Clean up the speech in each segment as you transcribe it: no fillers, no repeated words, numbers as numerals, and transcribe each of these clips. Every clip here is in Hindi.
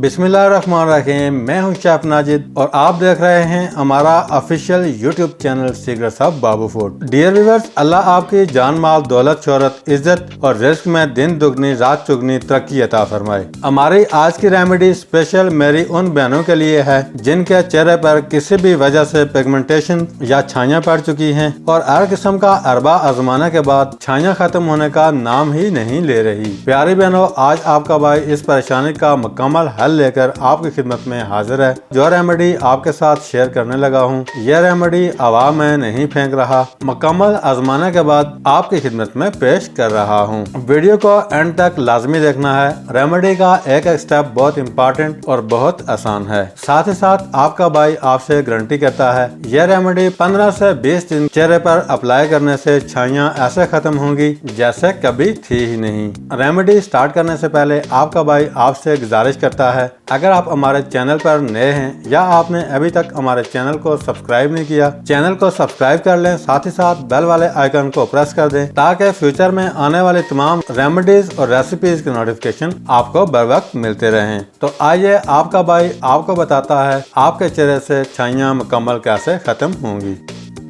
बिस्मिल्लाहिर्रहमानिर्रहीम। मैं हूं शेफ नाजिद और आप देख रहे हैं हमारा official YouTube channel secrets of Babu food. Dear viewers, अल्लाह आपकी जान माल दौलत शोहरत इज्जत और रिस्क में दिन दुगनी रात चुगनी तरक्की अता फरमाए। हमारी आज की रेमेडी स्पेशल मेरी उन बहनों के लिए है जिनके चेहरे पर किसी भी वजह से पिगमेंटेशन या छाइयाँ पड़ चुकी हैं और हर किस्म का अरबा आजमाने के बाद छाइयाँ खत्म होने का नाम ही नहीं ले रही। प्यारी बहनों, आज आपका भाई इस परेशानी का मुकम्मल हल लेकर आपकी खिदमत में हाजिर है। जो रेमेडी आपके साथ शेयर करने लगा हूँ, यह रेमेडी हवा में नहीं फेंक रहा, मुकम्मल आजमाने के बाद आपकी खिदमत में पेश कर रहा हूँ। वीडियो को एंड तक लाजमी देखना है। रेमेडी का एक एक स्टेप बहुत इम्पोर्टेंट और बहुत आसान है। साथ ही साथ आपका भाई आपसे गारंटी करता है यह रेमेडी 15 से 20 दिन चेहरे पर अप्लाई करने से छाइयाँ ऐसे खत्म होंगी जैसे कभी थी ही नहीं। रेमेडी स्टार्ट करने से पहले आपका भाई आपसे गुजारिश करता है, अगर आप हमारे चैनल पर नए हैं या आपने अभी तक हमारे चैनल को सब्सक्राइब नहीं किया, चैनल को सब्सक्राइब कर लें। साथ ही साथ बेल वाले आइकन को प्रेस कर दें ताकि फ्यूचर में आने वाली तमाम रेमेडीज और रेसिपीज के नोटिफिकेशन आपको बर वक्त मिलते रहें। तो आइए आपका भाई आपको बताता है आपके चेहरे से छाइयाँ मुकम्मल कैसे खत्म होंगी।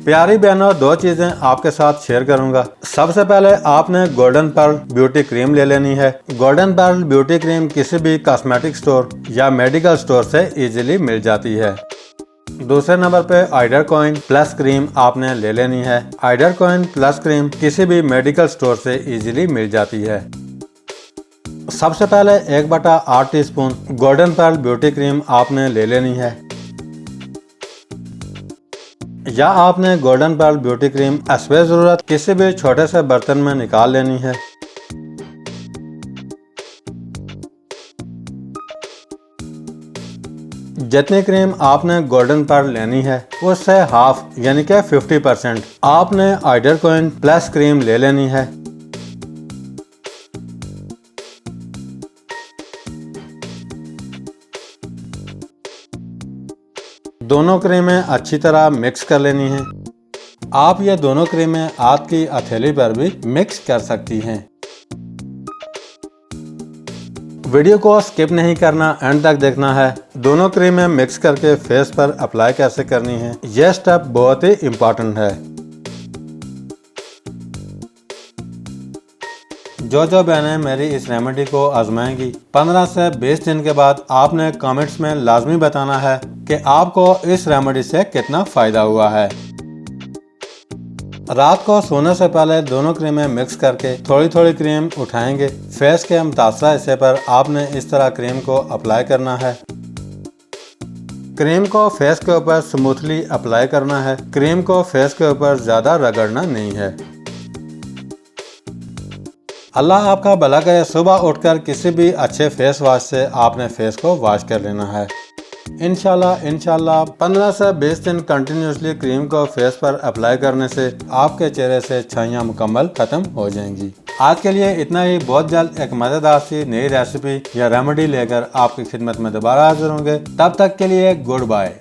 प्यारी बहनों, दो चीजें आपके साथ शेयर करूंगा। सबसे पहले आपने गोल्डन पर्ल ब्यूटी क्रीम ले लेनी है। गोल्डन पर्ल ब्यूटी क्रीम किसी भी कॉस्मेटिक स्टोर या मेडिकल स्टोर से इजीली मिल जाती है। दूसरे नंबर पे हाइड्रा कॉइन प्लस क्रीम आपने ले लेनी है। हाइड्रा कॉइन प्लस क्रीम किसी भी मेडिकल स्टोर से इजीली मिल जाती है। सबसे पहले 1/8 teaspoon Golden Pearl beauty cream आपने ले लेनी है, या आपने गोल्डन पर्ल ब्यूटी क्रीम हस्बे जरूरत किसी भी छोटे से बर्तन में निकाल लेनी है। जितनी क्रीम आपने गोल्डन पर्ल लेनी है उससे हाफ यानी कि 50% आपने हाइड्रा कॉइन प्लस क्रीम ले लेनी है। दोनों क्रीमें अच्छी तरह मिक्स कर लेनी हैं। आप ये दोनों क्रीमें हाथ की हथेली पर भी मिक्स कर सकती हैं। वीडियो को स्किप नहीं करना, एंड तक देखना है। दोनों क्रीमें मिक्स करके फेस पर अप्लाई कैसे करनी है, यह स्टेप बहुत ही इम्पोर्टेंट है। जो बहनें मेरी इस रेमेडी को आजमाएंगी 15 से 20 दिन के बाद आपने कमेंट्स में लाजमी बताना है कि आपको इस रेमेडी से कितना फायदा हुआ है। रात को सोने से पहले दोनों क्रीमें मिक्स करके थोड़ी थोड़ी क्रीम उठाएंगे। फेस के मुतासरा हिस्से पर आपने इस तरह क्रीम को अप्लाई करना है। क्रीम को फेस के ऊपर स्मूथली अप्लाई करना है। क्रीम को फेस के ऊपर ज्यादा रगड़ना नहीं है। अल्लाह आपका भला करे। सुबह उठकर किसी भी अच्छे फेस वॉश से आपने फेस को वॉश कर लेना है। इंशाल्लाह 15 से 20 दिन कंटिन्यूसली क्रीम को फेस पर अप्लाई करने से आपके चेहरे से छाइयाँ मुकम्मल खत्म हो जाएंगी। आज के लिए इतना ही। बहुत जल्द एक मजेदार सी नई रेसिपी या रेमेडी लेकर आपकी खिदमत में दोबारा हाजिर होंगे। तब तक के लिए गुड बाय।